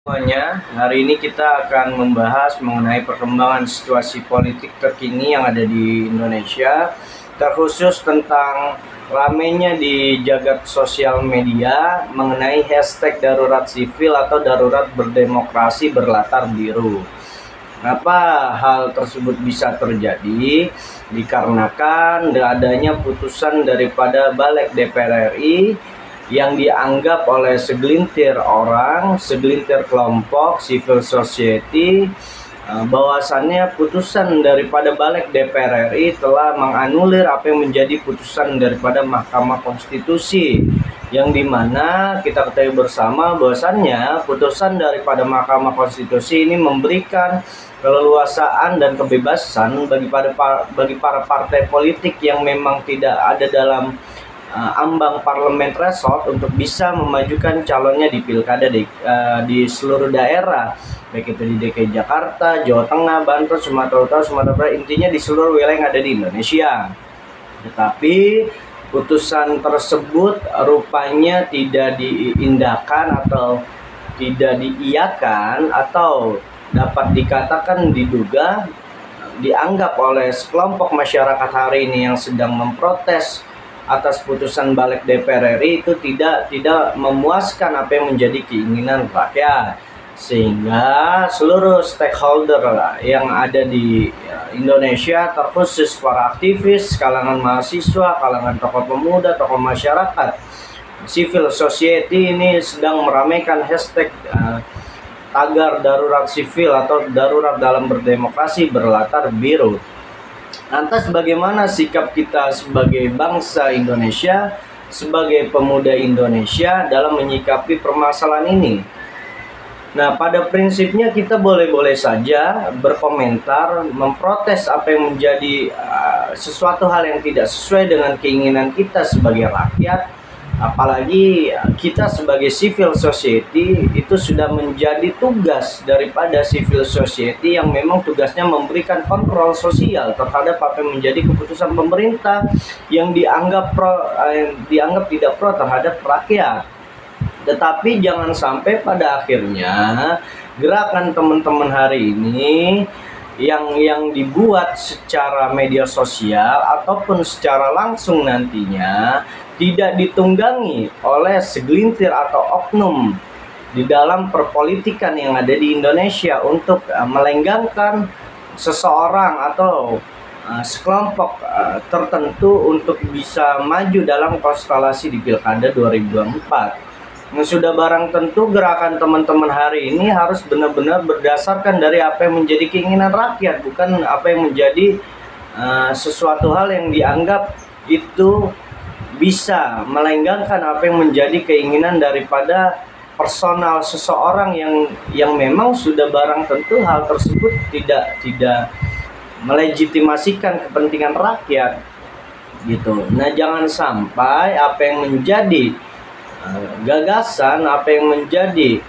Semuanya, hari ini kita akan membahas mengenai perkembangan situasi politik terkini yang ada di Indonesia, terkhusus tentang ramainya di jagat sosial media mengenai hashtag darurat sipil atau darurat berdemokrasi berlatar biru. Kenapa hal tersebut bisa terjadi? Dikarenakan adanya putusan daripada Balik DPR RI yang dianggap oleh segelintir orang, segelintir kelompok civil society, bahwasannya putusan daripada Balik DPR RI telah menganulir apa yang menjadi putusan daripada Mahkamah Konstitusi, yang dimana kita ketahui bersama bahwasannya putusan daripada Mahkamah Konstitusi ini memberikan keleluasaan dan kebebasan bagi para partai politik yang memang tidak ada dalam ambang parlemen threshold untuk bisa memajukan calonnya di pilkada di seluruh daerah, baik itu di DKI Jakarta, Jawa Tengah, Banten, Sumatera Utara, Sumatera Barat, intinya di seluruh wilayah yang ada di Indonesia. Tetapi putusan tersebut rupanya tidak diindahkan atau tidak diiyakan, atau dapat dikatakan dianggap oleh sekelompok masyarakat hari ini yang sedang memprotes atas putusan Balik DPR RI itu tidak memuaskan apa yang menjadi keinginan rakyat, sehingga seluruh stakeholder yang ada di Indonesia, terkhusus para aktivis, kalangan mahasiswa, kalangan tokoh pemuda, tokoh masyarakat, civil society ini sedang meramaikan hashtag tagar darurat sipil atau darurat dalam berdemokrasi berlatar biru. Lantas bagaimana sikap kita sebagai bangsa Indonesia, sebagai pemuda Indonesia dalam menyikapi permasalahan ini? Nah, pada prinsipnya kita boleh-boleh saja berkomentar, memprotes apa yang menjadi sesuatu hal yang tidak sesuai dengan keinginan kita sebagai rakyat. Apalagi kita sebagai civil society itu sudah menjadi tugas daripada civil society yang memang tugasnya memberikan kontrol sosial terhadap apa yang menjadi keputusan pemerintah yang dianggap tidak pro terhadap rakyat. Tetapi jangan sampai pada akhirnya gerakan teman-teman hari ini yang dibuat secara media sosial ataupun secara langsung nantinya tidak ditunggangi oleh segelintir atau oknum di dalam perpolitikan yang ada di Indonesia untuk melenggangkan seseorang atau sekelompok tertentu untuk bisa maju dalam konstelasi di Pilkada 2024. Sudah barang tentu gerakan teman-teman hari ini harus benar-benar berdasarkan dari apa yang menjadi keinginan rakyat, bukan apa yang menjadi sesuatu hal yang dianggap itu bisa melenggangkan apa yang menjadi keinginan daripada personal seseorang yang memang sudah barang tentu hal tersebut tidak melegitimasikan kepentingan rakyat gitu. Nah, jangan sampai apa yang menjadi gagasan, apa yang menjadi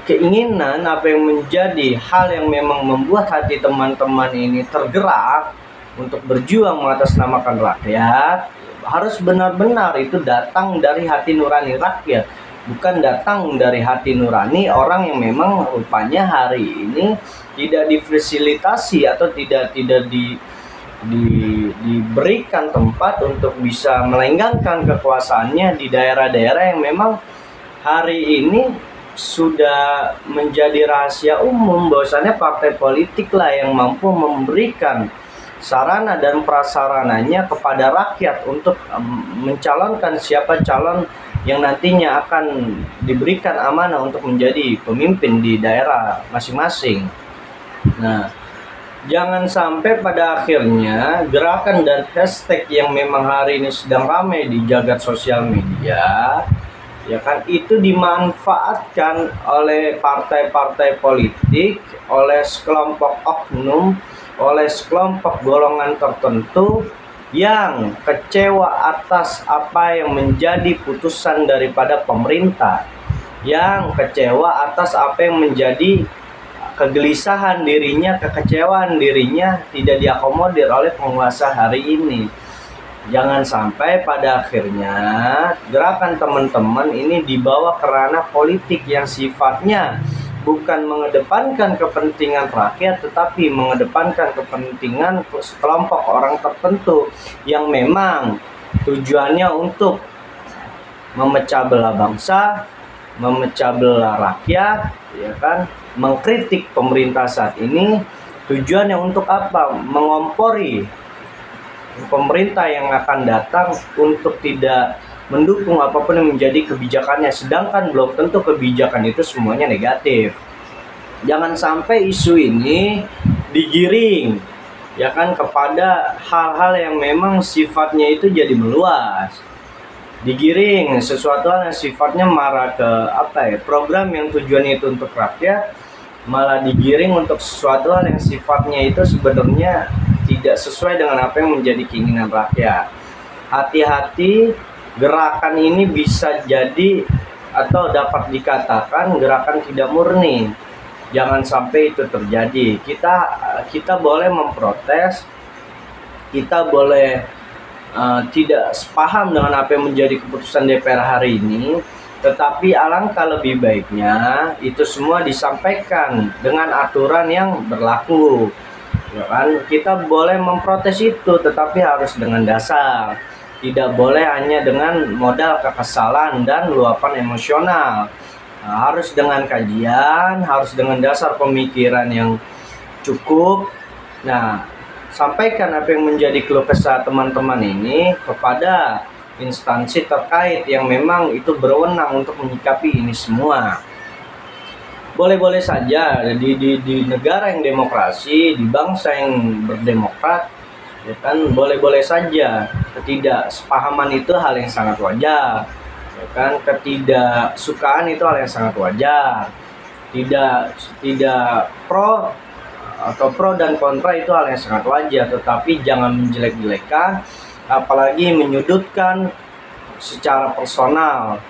keinginan, apa yang menjadi hal yang memang membuat hati teman-teman ini tergerak untuk berjuang mengatasnamakan rakyat, harus benar-benar itu datang dari hati nurani rakyat, bukan datang dari hati nurani orang yang memang rupanya hari ini tidak difasilitasi atau tidak diberikan tempat untuk bisa melenggangkan kekuasaannya di daerah-daerah yang memang hari ini sudah menjadi rahasia umum bahwasannya partai politik lah yang mampu memberikan sarana dan prasarananya kepada rakyat untuk mencalonkan siapa calon yang nantinya akan diberikan amanah untuk menjadi pemimpin di daerah masing-masing. Nah, jangan sampai pada akhirnya gerakan dan hashtag yang memang hari ini sedang ramai di jagat sosial media, ya kan, itu dimanfaatkan oleh partai-partai politik, oleh sekelompok oknum, oleh sekelompok golongan tertentu yang kecewa atas apa yang menjadi putusan daripada pemerintah, yang kecewa atas apa yang menjadi kegelisahan dirinya, kekecewaan dirinya tidak diakomodir oleh penguasa hari ini. Jangan sampai pada akhirnya gerakan teman-teman ini dibawa ke ranah politik yang sifatnya bukan mengedepankan kepentingan rakyat, tetapi mengedepankan kepentingan kelompok orang tertentu yang memang tujuannya untuk memecah belah bangsa, memecah belah rakyat, ya kan, mengkritik pemerintah saat ini. Tujuannya untuk apa? Mengompori pemerintah yang akan datang untuk tidak mendukung apapun yang menjadi kebijakannya, sedangkan belum tentu kebijakan itu semuanya negatif. Jangan sampai isu ini digiring, ya kan, kepada hal-hal yang memang sifatnya itu jadi meluas. Digiring sesuatu yang sifatnya marah ke program yang tujuannya itu untuk rakyat, malah digiring untuk sesuatu hal yang sifatnya itu sebenarnya tidak sesuai dengan apa yang menjadi keinginan rakyat. Hati-hati, gerakan ini bisa jadi atau dapat dikatakan gerakan tidak murni. Jangan sampai itu terjadi. Kita boleh memprotes, kita boleh tidak sepaham dengan apa yang menjadi keputusan DPR hari ini, tetapi alangkah lebih baiknya itu semua disampaikan dengan aturan yang berlaku, ya kan? Kita boleh memprotes itu, tetapi harus dengan dasar. Tidak boleh hanya dengan modal kekesalan dan luapan emosional. Harus dengan kajian, harus dengan dasar pemikiran yang cukup. Nah, sampaikan apa yang menjadi keluh kesah teman-teman ini kepada instansi terkait yang memang itu berwenang untuk menyikapi ini semua. Boleh-boleh saja di negara yang demokrasi, di bangsa yang berdemokrat, ya kan, boleh-boleh saja ketidaksepahaman itu hal yang sangat wajar, ya kan, ketidaksukaan itu hal yang sangat wajar, tidak pro atau pro dan kontra itu hal yang sangat wajar, tetapi jangan menjelek-jelekan, apalagi menyudutkan secara personal,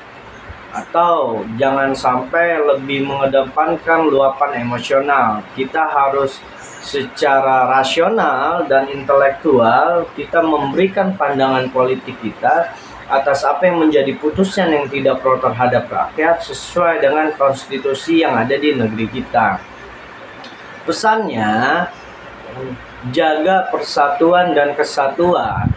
atau jangan sampai lebih mengedepankan luapan emosional. Kita harus secara rasional dan intelektual kita memberikan pandangan politik kita atas apa yang menjadi putusan yang tidak pro terhadap rakyat sesuai dengan konstitusi yang ada di negeri kita. Pesannya, jaga persatuan dan kesatuan,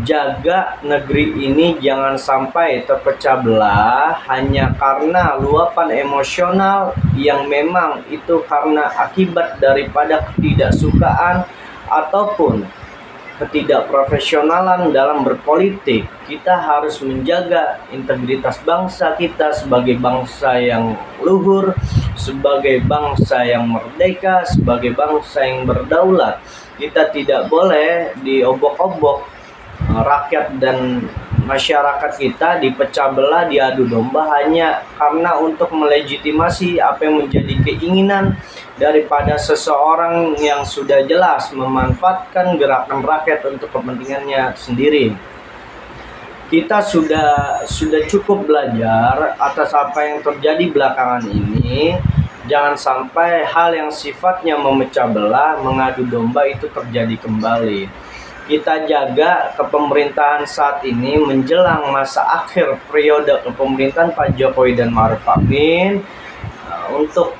jaga negeri ini jangan sampai terpecah belah hanya karena luapan emosional yang memang itu karena akibat daripada ketidaksukaan ataupun ketidakprofesionalan dalam berpolitik. Kita harus menjaga integritas bangsa kita sebagai bangsa yang luhur, sebagai bangsa yang merdeka, sebagai bangsa yang berdaulat. Kita tidak boleh diobok-obok rakyat dan masyarakat kita dipecah belah, diadu domba hanya karena untuk melegitimasi apa yang menjadi keinginan daripada seseorang yang sudah jelas memanfaatkan gerakan rakyat untuk kepentingannya sendiri. Kita sudah cukup belajar atas apa yang terjadi belakangan ini. Jangan sampai hal yang sifatnya memecah belah, mengadu domba itu terjadi kembali. Kita jaga kepemerintahan saat ini menjelang masa akhir periode kepemerintahan Pak Jokowi dan Ma'ruf Amin, untuk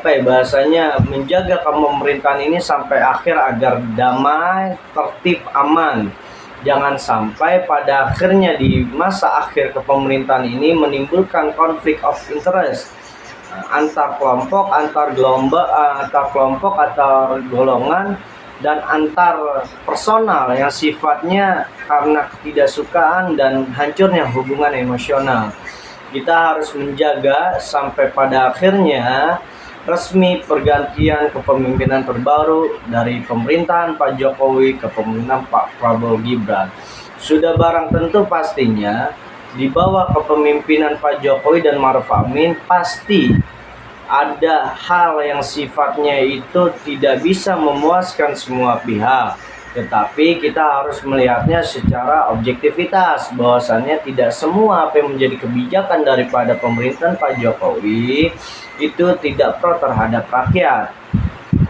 bahasanya menjaga kepemerintahan ini sampai akhir agar damai, tertib, aman. Jangan sampai pada akhirnya di masa akhir kepemerintahan ini menimbulkan konflik of interest antar kelompok, antar kelompok, antar golongan, dan antar personal yang sifatnya karena ketidaksukaan dan hancurnya hubungan emosional. Kita harus menjaga sampai pada akhirnya resmi pergantian kepemimpinan terbaru dari pemerintahan Pak Jokowi ke pemerintahan Pak Prabowo Gibran. Sudah barang tentu pastinya di bawah kepemimpinan Pak Jokowi dan Ma'ruf Amin pasti ada hal yang sifatnya itu tidak bisa memuaskan semua pihak, tetapi kita harus melihatnya secara objektivitas, bahwasannya tidak semua apa yang menjadi kebijakan daripada pemerintahan Pak Jokowi itu tidak pro terhadap rakyat,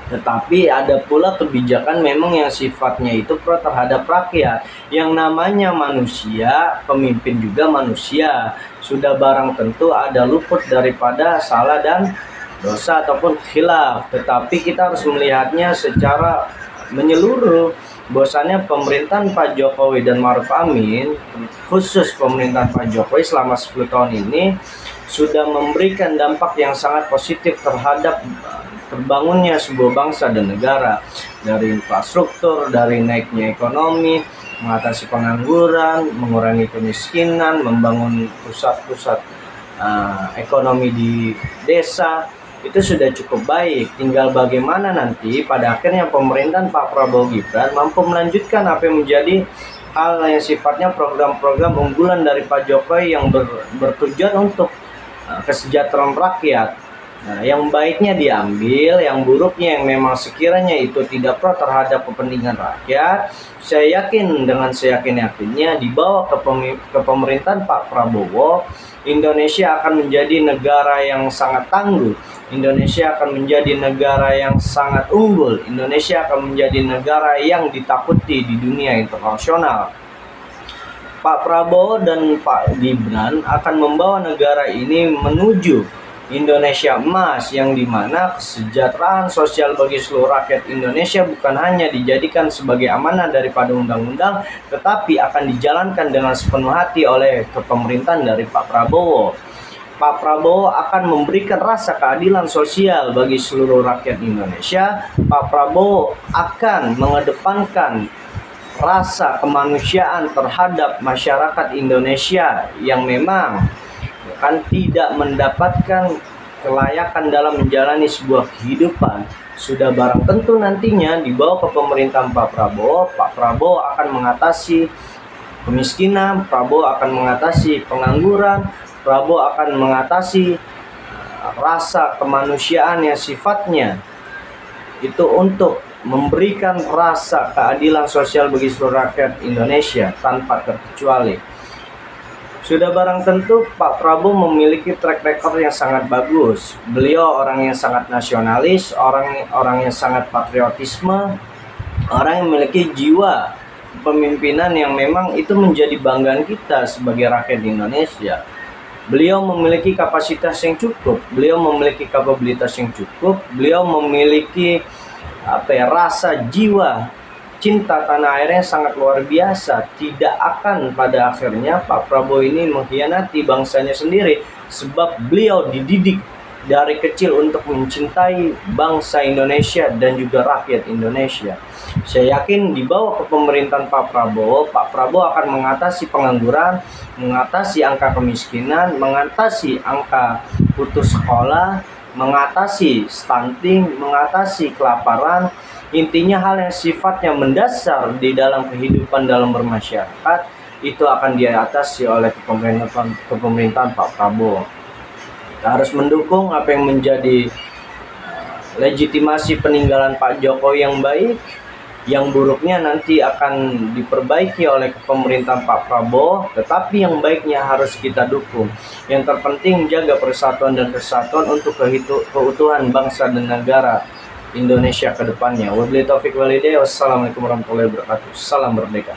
tetapi ada pula kebijakan memang yang sifatnya itu pro terhadap rakyat. Yang namanya manusia, pemimpin juga manusia, sudah barang tentu ada luput daripada salah dan dosa ataupun khilaf, tetapi kita harus melihatnya secara menyeluruh. Bahwasannya pemerintahan Pak Jokowi dan Maruf Amin, khusus pemerintahan Pak Jokowi selama 10 tahun ini sudah memberikan dampak yang sangat positif terhadap terbangunnya sebuah bangsa dan negara, dari infrastruktur, dari naiknya ekonomi, mengatasi pengangguran, mengurangi kemiskinan, membangun pusat-pusat ekonomi di desa. Itu sudah cukup baik. Tinggal bagaimana nanti pada akhirnya pemerintahan Pak Prabowo Gibran mampu melanjutkan apa yang menjadi hal yang sifatnya program-program unggulan dari Pak Jokowi yang bertujuan untuk kesejahteraan rakyat. Nah, yang baiknya diambil, yang buruknya yang memang sekiranya itu tidak pro terhadap kepentingan rakyat, saya yakin dengan seyakin-yakinnya dibawa ke pemerintahan Pak Prabowo, Indonesia akan menjadi negara yang sangat tangguh. Indonesia akan menjadi negara yang sangat unggul. Indonesia akan menjadi negara yang ditakuti di dunia internasional. Pak Prabowo dan Pak Gibran akan membawa negara ini menuju Indonesia emas, yang dimana kesejahteraan sosial bagi seluruh rakyat Indonesia bukan hanya dijadikan sebagai amanah daripada undang-undang, tetapi akan dijalankan dengan sepenuh hati oleh kepemerintahan dari Pak Prabowo. Pak Prabowo akan memberikan rasa keadilan sosial bagi seluruh rakyat Indonesia. Pak Prabowo akan mengedepankan rasa kemanusiaan terhadap masyarakat Indonesia yang memang kan tidak mendapatkan kelayakan dalam menjalani sebuah kehidupan. Sudah barang tentu nantinya dibawa ke pemerintahan Pak Prabowo akan mengatasi kemiskinan, Prabowo akan mengatasi pengangguran, Prabowo akan mengatasi rasa kemanusiaan yang sifatnya itu untuk memberikan rasa keadilan sosial bagi seluruh rakyat Indonesia tanpa terkecuali. Sudah barang tentu Pak Prabowo memiliki track record yang sangat bagus. Beliau orang yang sangat nasionalis, orang yang sangat patriotisme, orang yang memiliki jiwa pemimpinan yang memang itu menjadi banggaan kita sebagai rakyat Indonesia. Beliau memiliki kapasitas yang cukup, beliau memiliki kapabilitas yang cukup, beliau memiliki rasa jiwa cinta tanah airnya sangat luar biasa. Tidak akan pada akhirnya Pak Prabowo ini mengkhianati bangsanya sendiri, sebab beliau dididik dari kecil untuk mencintai bangsa Indonesia dan juga rakyat Indonesia. Saya yakin dibawa ke pemerintahan Pak Prabowo akan mengatasi pengangguran, mengatasi angka kemiskinan, mengatasi angka putus sekolah, mengatasi stunting, mengatasi kelaparan. Intinya hal yang sifatnya mendasar di dalam kehidupan dalam bermasyarakat itu akan diatasi oleh kepemerintahan Pak Prabowo. Kita harus mendukung apa yang menjadi legitimasi peninggalan Pak Jokowi yang baik. Yang buruknya nanti akan diperbaiki oleh pemerintahan Pak Prabowo, tetapi yang baiknya harus kita dukung. Yang terpenting jaga persatuan dan kesatuan untuk keutuhan bangsa dan negara Indonesia ke depannya. Wabillahi taufiq walhidayah. Wassalamualaikum warahmatullahi wabarakatuh. Salam merdeka.